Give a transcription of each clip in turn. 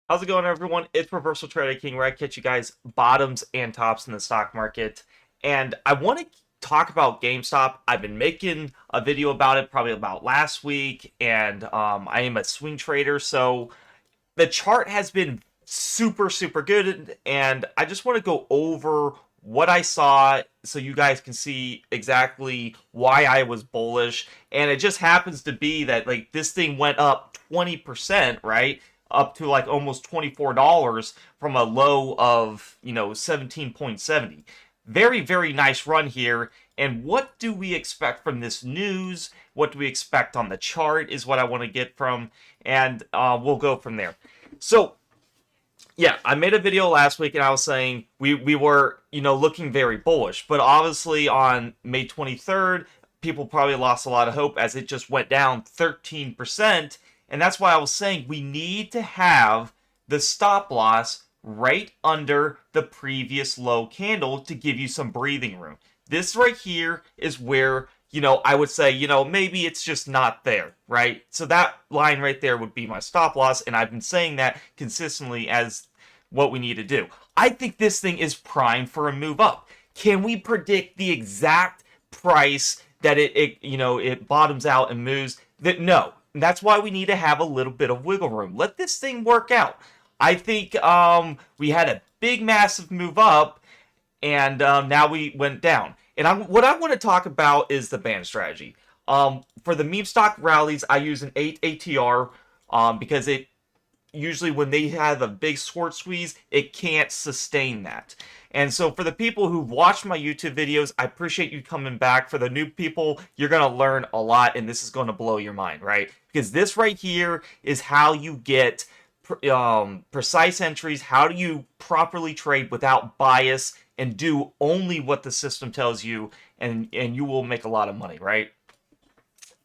How's it going, everyone? It's Reversal Trader King, where I catch you guys bottoms and tops in the stock market. And I want to talk about GameStop. I've been making a video about it probably about last week, and I am a swing trader, so the chart has been super, super good. And I just want to go over what I saw so you guys can see exactly why I was bullish. And it just happens to be that like this thing went up 20%, right? Up to like almost $24 from a low of, 17.70. Very, very nice run here. And what do we expect from this news? What do we expect on the chart is what I want to get from. And we'll go from there. So, yeah, I made a video last week and I was saying we were, looking very bullish. But obviously on May 23rd, people probably lost a lot of hope as it just went down 13%. And that's why I was saying we need to have the stop loss right under the previous low candle to give you some breathing room. This right here is where, I would say, maybe it's just not there, right? So that line right there would be my stop loss. And I've been saying that consistently as what we need to do. I think this thing is primed for a move up. Can we predict the exact price that it bottoms out and moves? That no. That's why we need to have a little bit of wiggle room. Let this thing work out. I think we had a big, massive move up, and now we went down. And what I want to talk about is the band strategy. For the meme stock rallies, I use an 8 ATR because it usually when they have a big short squeeze, it can't sustain that. And so for the people who've watched my YouTube videos, I appreciate you coming back. For the new people, you're going to learn a lot, and this is going to blow your mind, right? Because this right here is how you get precise entries. How do you properly trade without bias and do only what the system tells you, and you will make a lot of money, right?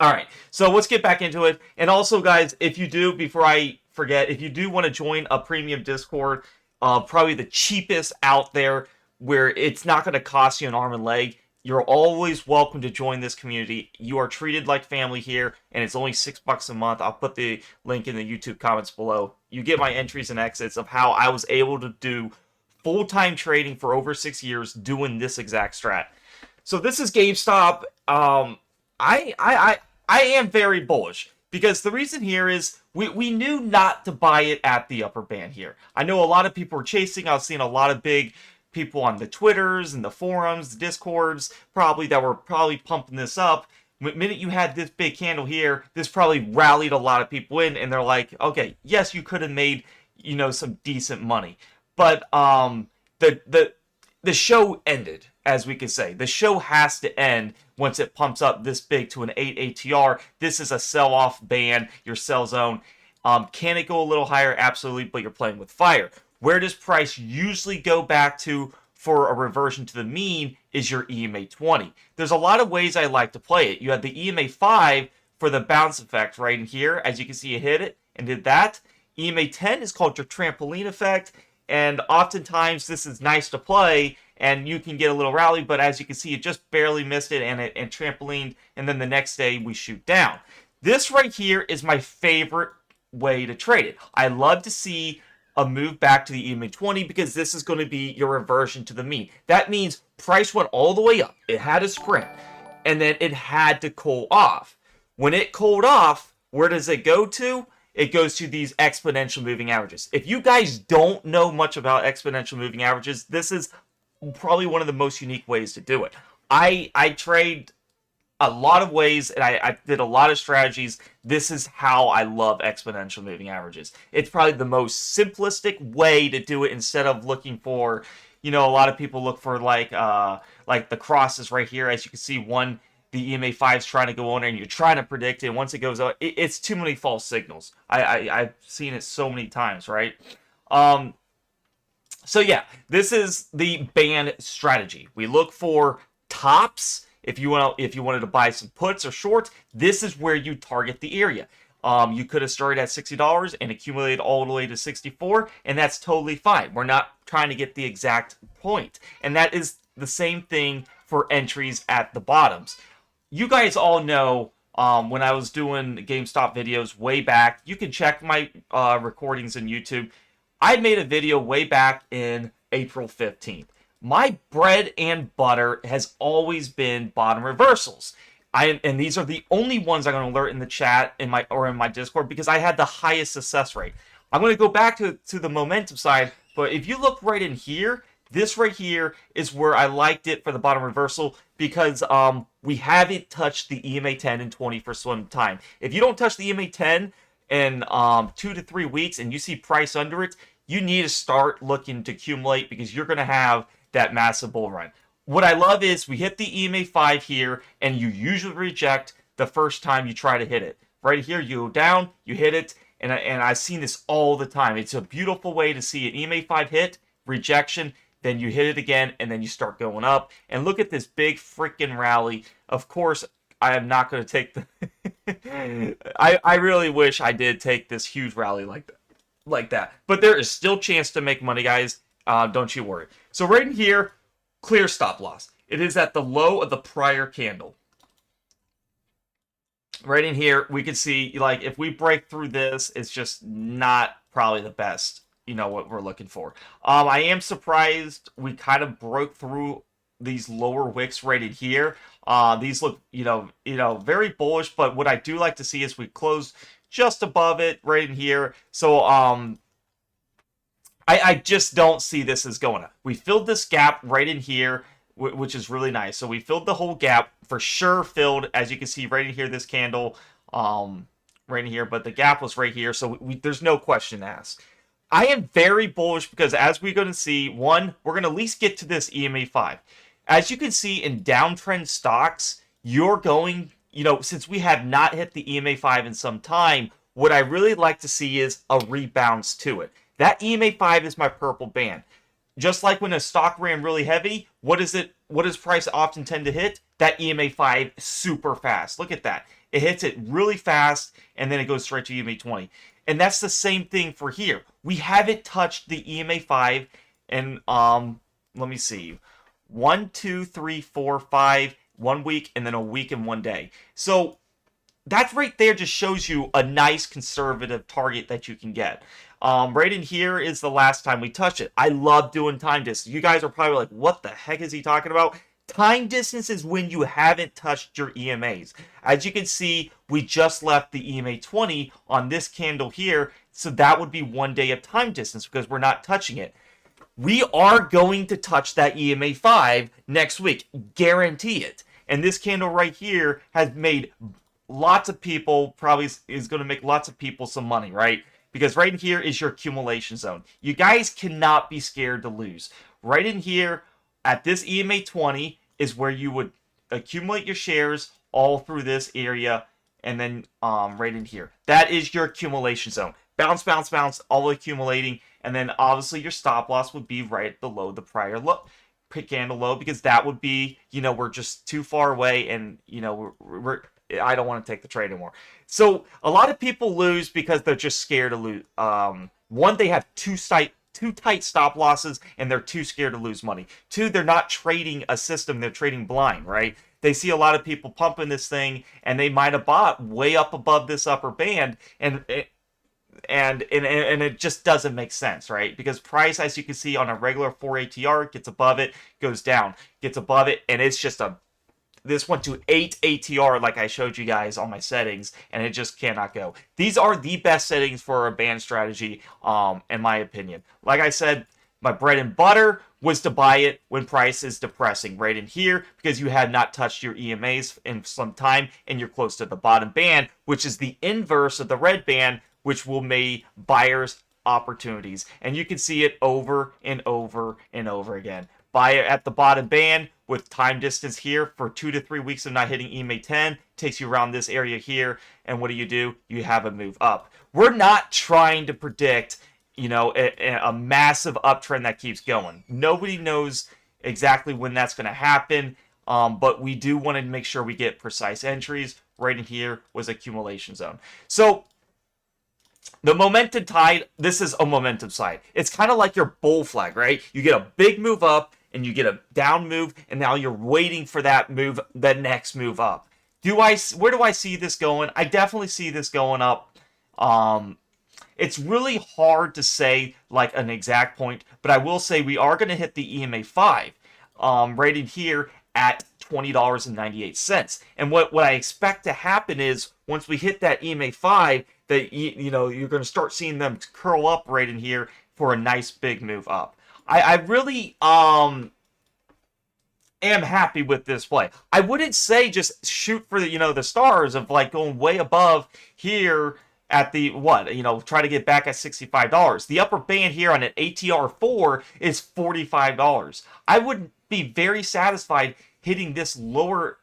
All right, so let's get back into it. And also, guys, if you do, before I forget, if you do want to join a premium Discord, probably the cheapest out there, where it's not going to cost you an arm and leg, you're always welcome to join this community. You are treated like family here, and it's only $6 a month. I'll put the link in the YouTube comments below. You get my entries and exits of how I was able to do full-time trading for over 6 years doing this exact strat. So this is GameStop. I am very bullish because the reason here is we knew not to buy it at the upper band here. I know a lot of people were chasing. I was seeing a lot of big people on the Twitters and the forums, the Discords, probably that were probably pumping this up. The minute you had this big candle here, this probably rallied a lot of people in, and they're like, okay, yes, you could have made some decent money, but the show ended, as we could say. The show has to end once it pumps up this big to an 8 ATR. This is a sell-off band, your sell zone. Can it go a little higher? Absolutely, but you're playing with fire. Where does price usually go back to for a reversion to the mean is your EMA 20. There's a lot of ways I like to play it. You have the EMA 5 for the bounce effect right in here. As you can see, it hit it and did that. EMA 10 is called your trampoline effect, and oftentimes this is nice to play and you can get a little rally, but as you can see, it just barely missed it and trampolined, and then the next day we shoot down. This right here is my favorite way to trade it. I love to see a move back to the EMA 20 because this is going to be your reversion to the mean. That means price went all the way up. It had a sprint, and then it had to cool off. When it cooled off, where does it go to? It goes to these exponential moving averages. If you guys don't know much about exponential moving averages, this is probably one of the most unique ways to do it. I trade a lot of ways, and I did a lot of strategies. This is how I love exponential moving averages. It's probably the most simplistic way to do it instead of looking for, a lot of people look for like the crosses right here. As you can see, the EMA 5 is trying to go on there, and you're trying to predict it. And once it goes out, it's too many false signals. I've seen it so many times, right? So yeah, this is the band strategy. We look for tops. If you wanted to buy some puts or shorts, this is where you target the area. You could have started at $60 and accumulated all the way to 64, and that's totally fine. We're not trying to get the exact point, and that is the same thing for entries at the bottoms. You guys all know when I was doing GameStop videos way back. You can check my recordings on YouTube. I made a video way back in April 15th. My bread and butter has always been bottom reversals. And these are the only ones I'm going to alert in the chat in my Discord because I had the highest success rate. I'm going to go back to the momentum side, but if you look right in here, this right here is where I liked it for the bottom reversal because we haven't touched the EMA 10 and 20 for some time. If you don't touch the EMA 10 in 2 to 3 weeks and you see price under it, you need to start looking to accumulate because you're going to have that massive bull run. What I love is we hit the EMA 5 here, and you usually reject the first time you try to hit it. Right here, you go down, you hit it, and I've seen this all the time. It's a beautiful way to see an EMA 5 hit, rejection, then you hit it again, and then you start going up. And look at this big freaking rally. Of course, I am not going to take the... I really wish I did take this huge rally like that. But there is still chance to make money, guys. Don't you worry. So right in here, clear stop loss. It is at the low of the prior candle. Right in here, we can see, like, if we break through this, it's just not probably the best, what we're looking for. I am surprised we kind of broke through these lower wicks right in here. These look, very bullish, but what I do like to see is we close just above it right in here. So, I just don't see this as going up. We filled this gap right in here, which is really nice. So we filled the whole gap, for sure filled, as you can see right in here, this candle, right in here, but the gap was right here, so there's no question asked. I am very bullish because as we're going to see, one, we're going to at least get to this EMA 5. As you can see in downtrend stocks, you're going, since we have not hit the EMA 5 in some time, what I really like to see is a rebounds to it. That EMA 5 is my purple band. Just like when a stock ran really heavy, what does price often tend to hit? That EMA 5 super fast. Look at that. It hits it really fast, and then it goes straight to EMA 20. And that's the same thing for here. We haven't touched the EMA 5 in, let me see, 1, 2, 3, 4, 5, 1 week, and then a week and 1 day. So that right there just shows you a nice conservative target that you can get. Right in here is the last time we touched it. I love doing time distance. You guys are probably like, what the heck is he talking about? Time distance is when you haven't touched your EMAs. As you can see, we just left the EMA 20 on this candle here, so that would be 1 day of time distance because we're not touching it. We are going to touch that EMA 5 next week. Guarantee it. And this candle right here has made lots of people, probably is going to make lots of people some money, right? Because right in here is your accumulation zone. You guys cannot be scared to lose. Right in here, at this EMA 20, is where you would accumulate your shares all through this area, and then right in here. That is your accumulation zone. Bounce, bounce, bounce, all accumulating, and then obviously your stop loss would be right below the prior low, candle low, because that would be, we're just too far away, and, I don't want to take the trade anymore. So a lot of people lose because they're just scared to lose. One, they have too tight stop losses, and they're too scared to lose money. Two, they're not trading a system, they're trading blind, right? They see a lot of people pumping this thing, and they might have bought way up above this upper band, and it just doesn't make sense, right? Because price, as you can see on a regular 4 ATR, gets above it, goes down, gets above it, and it's just this went to 8 ATR like I showed you guys on my settings, and it just cannot go. These are the best settings for a band strategy, in my opinion. Like I said, my bread and butter was to buy it when price is depressing right in here because you have not touched your EMAs in some time, and you're close to the bottom band, which is the inverse of the red band, which will make buyers opportunities. And you can see it over and over and over again. Buy it at the bottom band with time distance here for 2 to 3 weeks of not hitting EMA 10, takes you around this area here, and what do? You have a move up. We're not trying to predict, a massive uptrend that keeps going. Nobody knows exactly when that's going to happen, but we do want to make sure we get precise entries. Right in here was accumulation zone. So the momentum tide, this is a momentum side. It's kind of like your bull flag, right? You get a big move up, and you get a down move, and now you're waiting for that move, the next move up. Where do I see this going? I definitely see this going up. It's really hard to say like an exact point, but I will say we are going to hit the EMA 5 right in here at $20.98. And what I expect to happen is once we hit that EMA 5, that you're going to start seeing them curl up right in here for a nice big move up. I really am happy with this play. I wouldn't say just shoot for the stars of like going way above here at the try to get back at $65. The upper band here on an ATR4 is $45. I would be very satisfied hitting this lower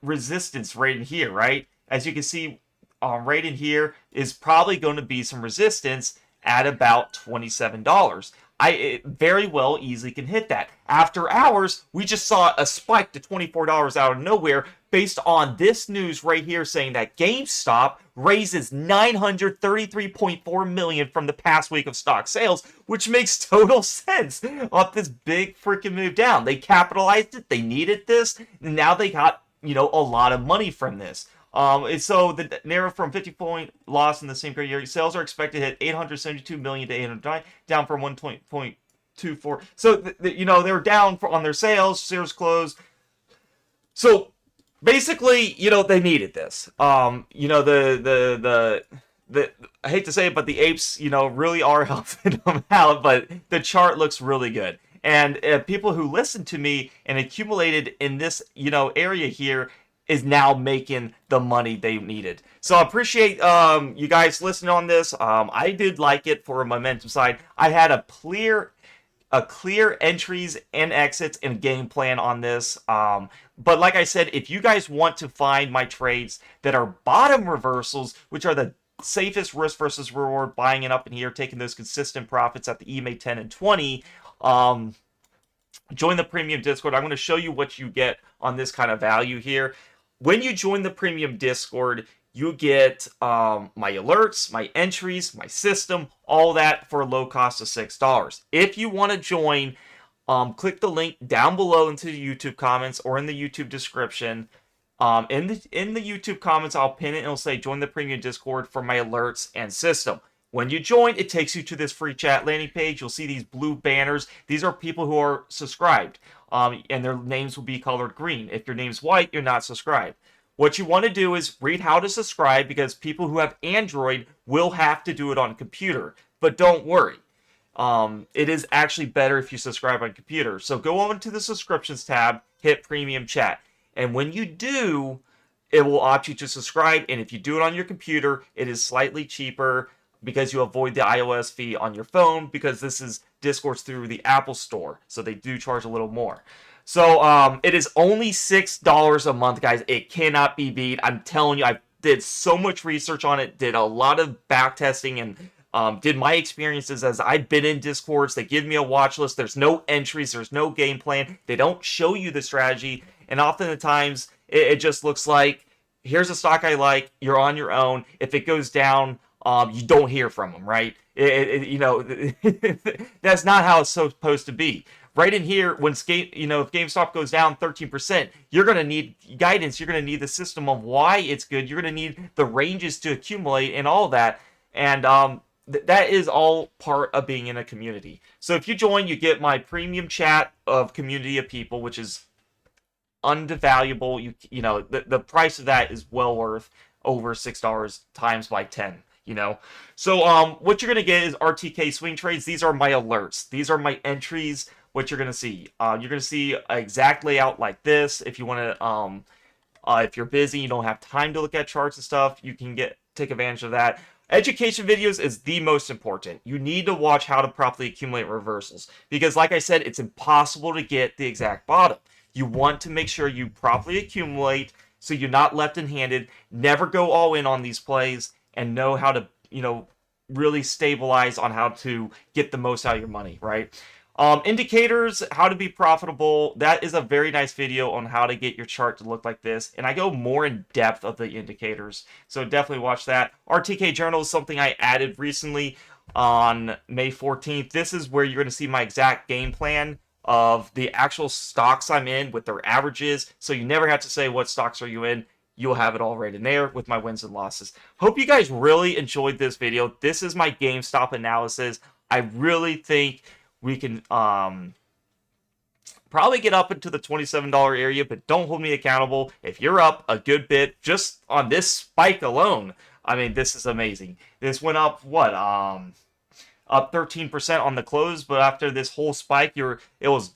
resistance right in here, right? As you can see, right in here is probably going to be some resistance at about $27. I very well easily can hit that. After hours, we just saw a spike to $24 out of nowhere based on this news right here saying that GameStop raises $933.4 million from the past week of stock sales, which makes total sense off this big freaking move down. They capitalized it, they needed this, and now they got, a lot of money from this. So the narrow from 50-point loss in the same period. Sales are expected to hit 872 million to 809, down from 1.24. So they're down on their sales. Sales closed. So basically, they needed this. The I hate to say it, but the apes, really are helping them out. But the chart looks really good. And people who listened to me and accumulated in this, area here is now making the money they needed. So I appreciate you guys listening on this. I did like it for a momentum side. I had a clear entries and exits and game plan on this. But like I said, if you guys want to find my trades that are bottom reversals, which are the safest risk versus reward, buying it up in here, taking those consistent profits at the EMA 10 and 20, join the premium Discord. I'm going to show you what you get on this kind of value here. When you join the premium Discord, you get my alerts, my entries, my system, all that for a low cost of $6. If you want to join, click the link down below into the YouTube comments or in the YouTube description. In the YouTube comments, I'll pin it and it'll say join the premium Discord for my alerts and system. When you join, it takes you to this free chat landing page. You'll see these blue banners. These are people who are subscribed, and their names will be colored green. If your name's white, you're not subscribed. What you want to do is read how to subscribe, because people who have Android will have to do it on a computer. But don't worry. It is actually better if you subscribe on computer. So go on to the subscriptions tab, hit premium chat. And when you do, it will opt you to subscribe. And if you do it on your computer, it is slightly cheaper, because you avoid the iOS fee on your phone, because this is Discord's through the Apple Store, so they do charge a little more. So it is only $6 a month, guys. It cannot be beat. I'm telling you, I did so much research on it, did a lot of back testing, and did my experiences as I've been in Discords. They give me a watch list. There's no entries. There's no game plan. They don't show you the strategy, and often the times it just looks like, here's a stock I like. You're on your own. If it goes down, you don't hear from them, right? That's not how it's supposed to be. Right in here, when if GameStop goes down 13%, you're going to need guidance. You're going to need the system of why it's good. You're going to need the ranges to accumulate and all that. And that is all part of being in a community. So if you join, you get my premium chat of community of people, which is undevaluable. The price of that is well worth over $6 times by 10. So what you're going to get is RTK swing trades. These are my alerts. These are my entries. What you're going to see. You're going to see an exact layout like this. If you want to, if you're busy, you don't have time to look at charts and stuff, you can take advantage of that. Education videos is the most important. You need to watch how to properly accumulate reversals, because like I said, it's impossible to get the exact bottom. You want to make sure you properly accumulate so you're not left-handed. Never go all in on these plays, and know how to, really stabilize on how to get the most out of your money, right? Indicators, how to be profitable. That is a very nice video on how to get your chart to look like this. And I go more in depth of the indicators. So definitely watch that. RTK Journal is something I added recently on May 14th. This is where you're going to see my exact game plan of the actual stocks I'm in with their averages. So you never have to say what stocks are you in. you'll have it all right in there with my wins and losses. Hope you guys really enjoyed this video. This is my GameStop analysis. I really think we can probably get up into the $27 area, but don't hold me accountable. If you're up a good bit just on this spike alone, I mean, this is amazing. This went up, what, up 13% on the close, but after this whole spike, it was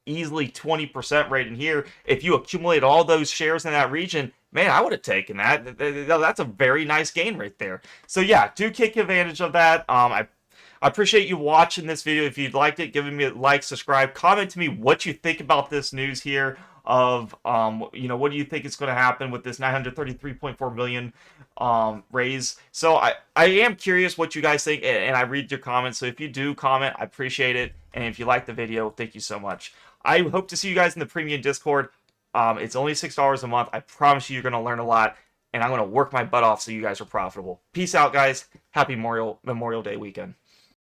easily 20% right in here. If you accumulate all those shares in that region, man, I would have taken that. That's a very nice gain right there. So yeah, do take advantage of that. I appreciate you watching this video. If you liked it, give me a like, subscribe, comment to me what you think about this news here of, what do you think is going to happen with this 933.4 million raise. So I am curious what you guys think, and I read your comments. So if you do comment, I appreciate it. And if you like the video, thank you so much. I hope to see you guys in the premium Discord. It's only $6 a month. I promise you're going to learn a lot, and I'm going to work my butt off so you guys are profitable. Peace out, guys. Happy Memorial Day weekend.